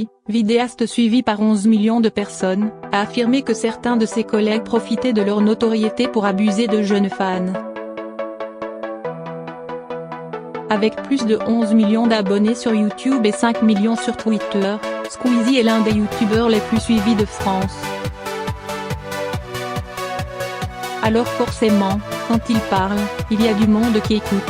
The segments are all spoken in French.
Squeezie, vidéaste suivi par 11 millions de personnes, a affirmé que certains de ses collègues profitaient de leur notoriété pour abuser de jeunes fans. Avec plus de 11 millions d'abonnés sur YouTube et 5 millions sur Twitter, Squeezie est l'un des youtubeurs les plus suivis de France. Alors forcément, quand il parle, il y a du monde qui écoute.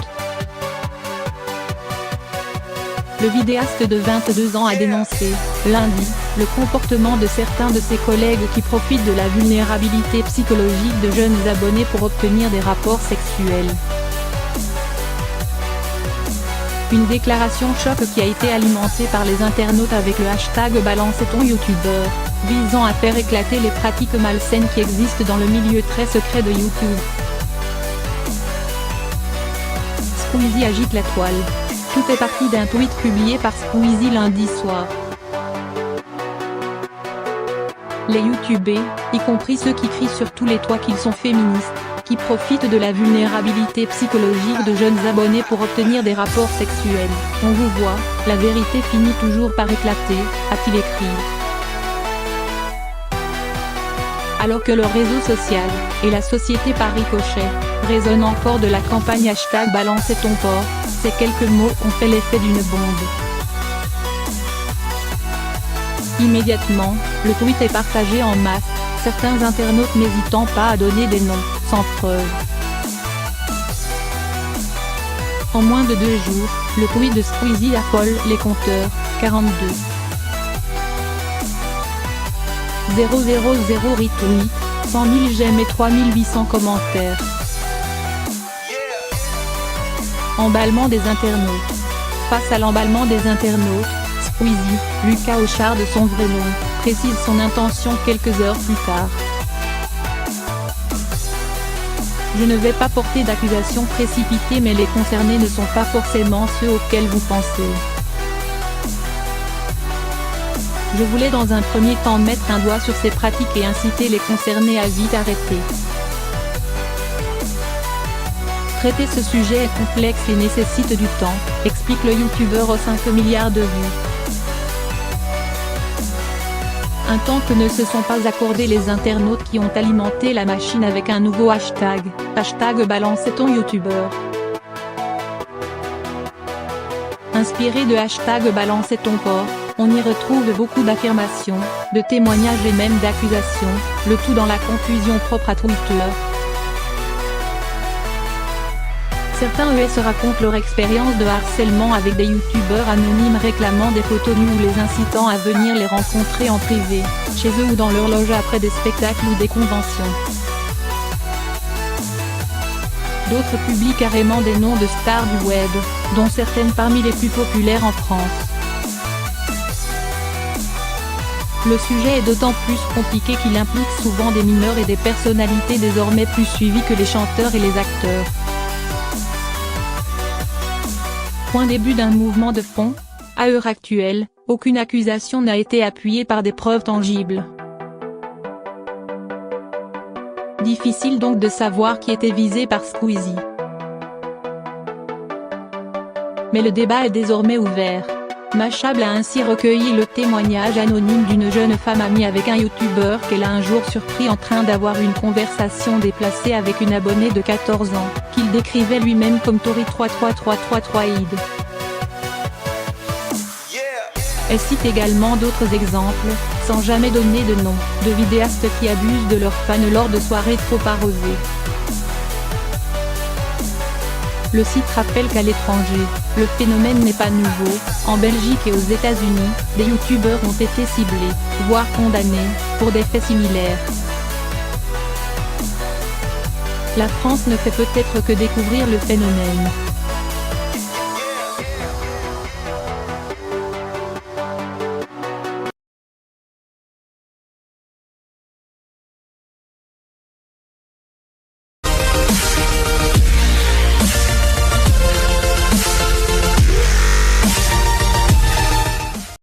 Le vidéaste de 22 ans a dénoncé, lundi, le comportement de certains de ses collègues qui profitent de la vulnérabilité psychologique de jeunes abonnés pour obtenir des rapports sexuels. Une déclaration choc qui a été alimentée par les internautes avec le hashtag #BalanceTonYouTuber, visant à faire éclater les pratiques malsaines qui existent dans le milieu très secret de YouTube. Squeezie agite la toile. Tout est parti d'un tweet publié par Squeezie lundi soir. Les youtubeurs, y compris ceux qui crient sur tous les toits qu'ils sont féministes, qui profitent de la vulnérabilité psychologique de jeunes abonnés pour obtenir des rapports sexuels. On vous voit, la vérité finit toujours par éclater, a-t-il écrit. Alors que leur réseau social, et la société par ricochet, résonnent encore de la campagne #BalanceTonPorc, ces quelques mots ont fait l'effet d'une bombe. Immédiatement, le tweet est partagé en masse, certains internautes n'hésitant pas à donner des noms, sans preuve. En moins de 2 jours, le tweet de Squeezie affole les compteurs, 42 000 retweets, 100 000 j'aime et 3800 commentaires. Emballement des internautes. Face à l'emballement des internautes, Squeezie, Lucas Auchard de son vrai nom, précise son intention quelques heures plus tard. Je ne vais pas porter d'accusation précipitée, mais les concernés ne sont pas forcément ceux auxquels vous pensez. Je voulais dans un premier temps mettre un doigt sur ces pratiques et inciter les concernés à vite arrêter. Traiter ce sujet est complexe et nécessite du temps, explique le youtubeur aux 5 milliards de vues. Un temps que ne se sont pas accordés les internautes qui ont alimenté la machine avec un nouveau hashtag, #BalanceTonYouTuber. Inspiré de #BalanceTonPorc, on y retrouve beaucoup d'affirmations, de témoignages et même d'accusations, le tout dans la confusion propre à Twitter. Certains se racontent leur expérience de harcèlement avec des youtubeurs anonymes réclamant des photos nues ou les incitant à venir les rencontrer en privé, chez eux ou dans leur loge après des spectacles ou des conventions. D'autres publient carrément des noms de stars du web, dont certaines parmi les plus populaires en France. Le sujet est d'autant plus compliqué qu'il implique souvent des mineurs et des personnalités désormais plus suivies que les chanteurs et les acteurs. Point début d'un mouvement de fond, à l'heure actuelle, aucune accusation n'a été appuyée par des preuves tangibles. Difficile donc de savoir qui était visé par Squeezie. Mais le débat est désormais ouvert. Mashable a ainsi recueilli le témoignage anonyme d'une jeune femme amie avec un youtubeur qu'elle a un jour surpris en train d'avoir une conversation déplacée avec une abonnée de 14 ans, qu'il décrivait lui-même comme Tori33333id. Elle cite également d'autres exemples, sans jamais donner de nom, de vidéastes qui abusent de leurs fans lors de soirées trop arrosées. Le site rappelle qu'à l'étranger, le phénomène n'est pas nouveau. En Belgique et aux États-Unis, des youtubeurs ont été ciblés, voire condamnés, pour des faits similaires. La France ne fait peut-être que découvrir le phénomène.